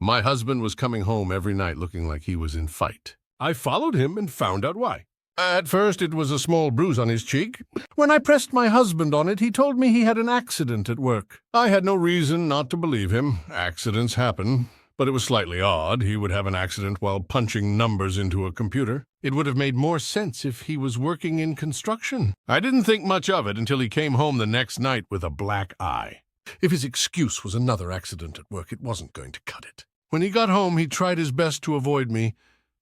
My husband was coming home every night looking like he was in fight. I followed him and found out why. At first, it was a small bruise on his cheek. When I pressed my husband on it, he told me he had an accident at work. I had no reason not to believe him. Accidents happen. But it was slightly odd. He would have an accident while punching numbers into a computer. It would have made more sense if he was working in construction. I didn't think much of it until he came home the next night with a black eye. If his excuse was another accident at work, it wasn't going to cut it. When he got home, he tried his best to avoid me,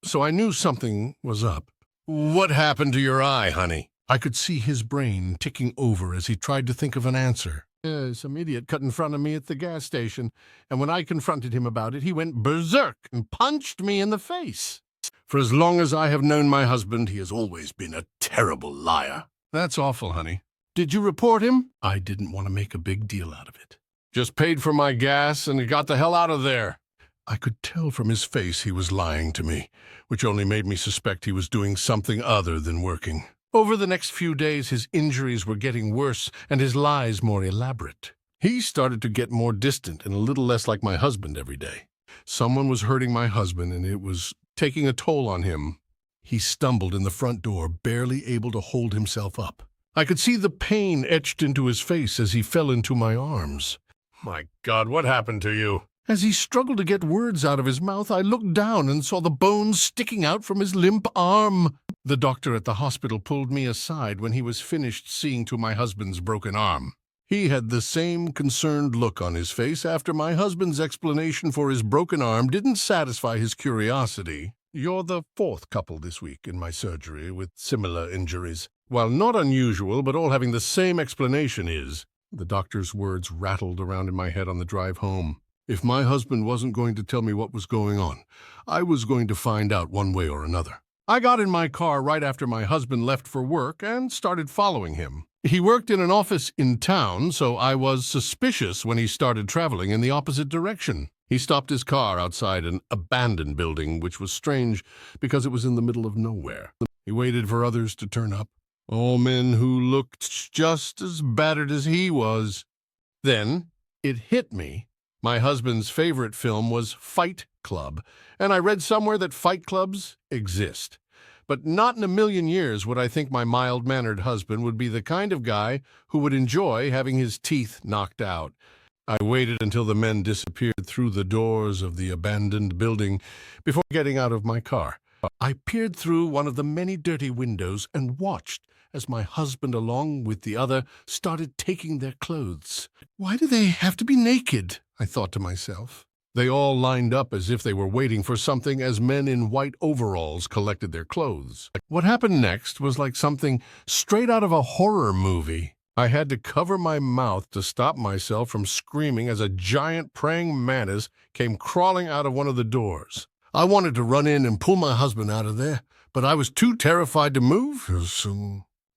so I knew something was up. "What happened to your eye, honey?" I could see his brain ticking over as he tried to think of an answer. Some idiot cut in front of me at the gas station, and when I confronted him about it, he went berserk and punched me in the face. For as long as I have known my husband, he has always been a terrible liar. That's awful, honey. Did you report him? I didn't want to make a big deal out of it. Just paid for my gas and got the hell out of there. I could tell from his face he was lying to me, which only made me suspect he was doing something other than working. Over the next few days, his injuries were getting worse and his lies more elaborate. He started to get more distant and a little less like my husband every day. Someone was hurting my husband, and it was taking a toll on him. He stumbled in the front door, barely able to hold himself up. I could see the pain etched into his face as he fell into my arms. "My God, what happened to you?" As he struggled to get words out of his mouth, I looked down and saw the bones sticking out from his limp arm. The doctor at the hospital pulled me aside when he was finished seeing to my husband's broken arm. He had the same concerned look on his face after my husband's explanation for his broken arm didn't satisfy his curiosity. "You're the fourth couple this week in my surgery with similar injuries. While not unusual, but all having the same explanation is." The doctor's words rattled around in my head on the drive home. If my husband wasn't going to tell me what was going on, I was going to find out one way or another. I got in my car right after my husband left for work and started following him. He worked in an office in town, so I was suspicious when he started traveling in the opposite direction. He stopped his car outside an abandoned building, which was strange because it was in the middle of nowhere. He waited for others to turn up, all men who looked just as battered as he was. Then it hit me. My husband's favorite film was Fight Club, and I read somewhere that fight clubs exist. But not in a million years would I think my mild-mannered husband would be the kind of guy who would enjoy having his teeth knocked out. I waited until the men disappeared through the doors of the abandoned building before getting out of my car. I peered through one of the many dirty windows and watched as my husband, along with the other, started taking their clothes. Why do they have to be naked? I thought to myself. They all lined up as if they were waiting for something as men in white overalls collected their clothes. What happened next was like something straight out of a horror movie. I had to cover my mouth to stop myself from screaming as a giant praying mantis came crawling out of one of the doors. I wanted to run in and pull my husband out of there, but I was too terrified to move.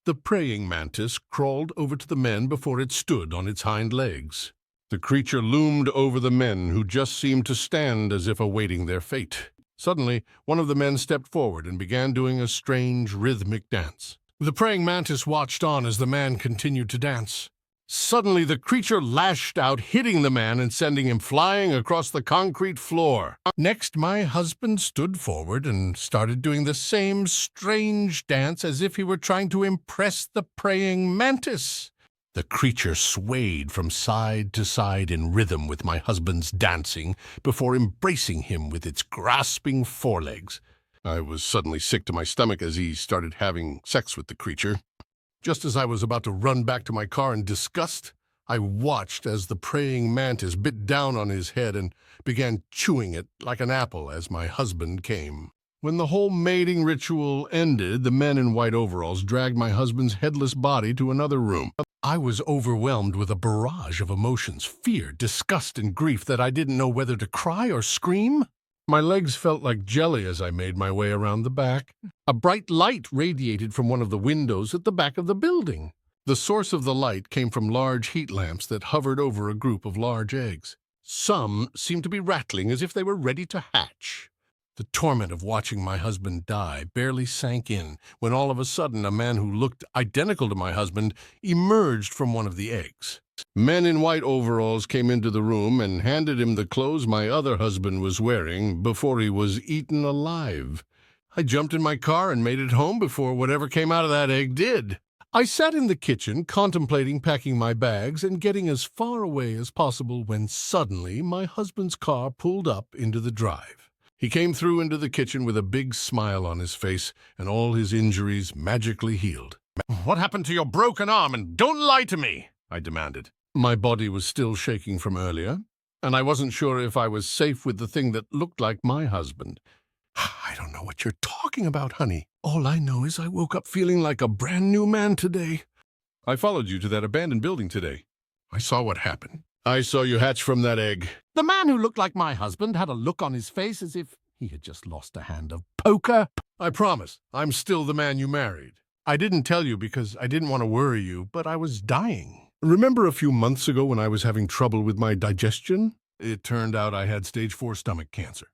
The praying mantis crawled over to the men before it stood on its hind legs. The creature loomed over the men, who just seemed to stand as if awaiting their fate. Suddenly, one of the men stepped forward and began doing a strange, rhythmic dance. The praying mantis watched on as the man continued to dance. Suddenly, the creature lashed out, hitting the man and sending him flying across the concrete floor. Next, my husband stood forward and started doing the same strange dance as if he were trying to impress the praying mantis. The creature swayed from side to side in rhythm with my husband's dancing before embracing him with its grasping forelegs. I was suddenly sick to my stomach as he started having sex with the creature. Just as I was about to run back to my car in disgust, I watched as the praying mantis bit down on his head and began chewing it like an apple as my husband came. When the whole mating ritual ended, the men in white overalls dragged my husband's headless body to another room. I was overwhelmed with a barrage of emotions, fear, disgust, and grief that I didn't know whether to cry or scream. My legs felt like jelly as I made my way around the back. A bright light radiated from one of the windows at the back of the building. The source of the light came from large heat lamps that hovered over a group of large eggs. Some seemed to be rattling as if they were ready to hatch. The torment of watching my husband die barely sank in when all of a sudden a man who looked identical to my husband emerged from one of the eggs. Men in white overalls came into the room and handed him the clothes my other husband was wearing before he was eaten alive. I jumped in my car and made it home before whatever came out of that egg did. I sat in the kitchen contemplating packing my bags and getting as far away as possible when suddenly my husband's car pulled up into the drive. He came through into the kitchen with a big smile on his face and all his injuries magically healed. "What happened to your broken arm? And don't lie to me," I demanded. My body was still shaking from earlier, and I wasn't sure if I was safe with the thing that looked like my husband. "I don't know what you're talking about, honey. All I know is I woke up feeling like a brand new man today." "I followed you to that abandoned building today. I saw what happened. I saw you hatch from that egg." The man who looked like my husband had a look on his face as if he had just lost a hand of poker. "I promise, I'm still the man you married. I didn't tell you because I didn't want to worry you, but I was dying. Remember a few months ago when I was having trouble with my digestion? It turned out I had stage 4 stomach cancer."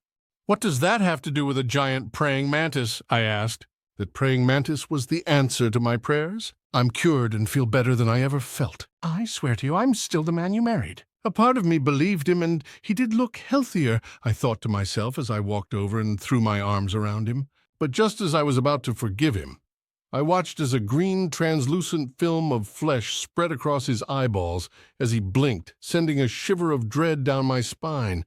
"What does that have to do with a giant praying mantis?" I asked. "That praying mantis was the answer to my prayers? I'm cured and feel better than I ever felt. I swear to you, I'm still the man you married." A part of me believed him, and he did look healthier, I thought to myself as I walked over and threw my arms around him. But just as I was about to forgive him, I watched as a green, translucent film of flesh spread across his eyeballs as he blinked, sending a shiver of dread down my spine.